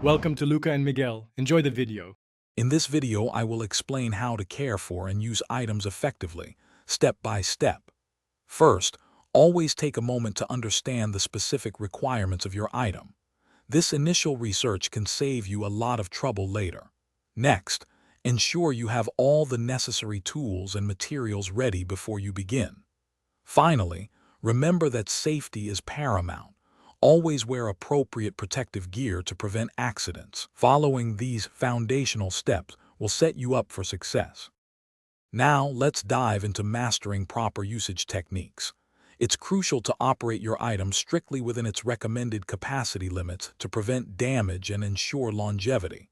Welcome to Luca and Miguel. Enjoy the video. In this video, I will explain how to care for and use items effectively, step by step. First, always take a moment to understand the specific requirements of your item. This initial research can save you a lot of trouble later. Next, ensure you have all the necessary tools and materials ready before you begin. Finally, remember that safety is paramount. Always wear appropriate protective gear to prevent accidents. Following these foundational steps will set you up for success. Now, let's dive into mastering proper usage techniques. It's crucial to operate your item strictly within its recommended capacity limits to prevent damage and ensure longevity.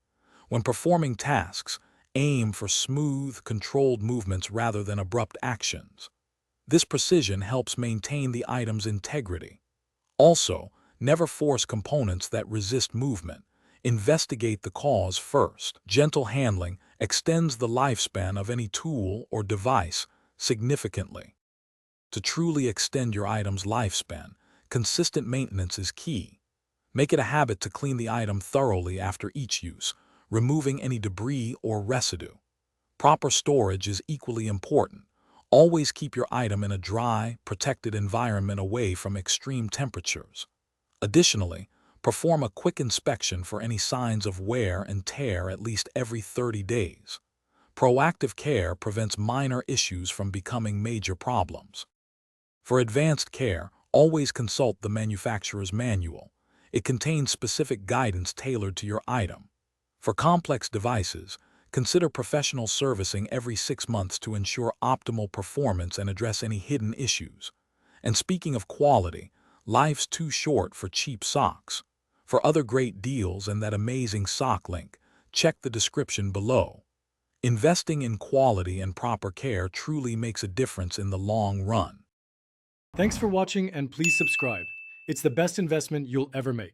When performing tasks, aim for smooth, controlled movements rather than abrupt actions. This precision helps maintain the item's integrity. Also, never force components that resist movement. Investigate the cause first. Gentle handling extends the lifespan of any tool or device significantly. To truly extend your item's lifespan, consistent maintenance is key. Make it a habit to clean the item thoroughly after each use, removing any debris or residue. Proper storage is equally important. Always keep your item in a dry, protected environment away from extreme temperatures. Additionally, perform a quick inspection for any signs of wear and tear at least every 30 days. Proactive care prevents minor issues from becoming major problems. For advanced care, always consult the manufacturer's manual. It contains specific guidance tailored to your item. For complex devices, consider professional servicing every 6 months to ensure optimal performance and address any hidden issues. And speaking of quality, life's too short for cheap socks. For other great deals and that amazing sock link, check the description below. Investing in quality and proper care truly makes a difference in the long run. Thanks for watching and please subscribe. It's the best investment you'll ever make.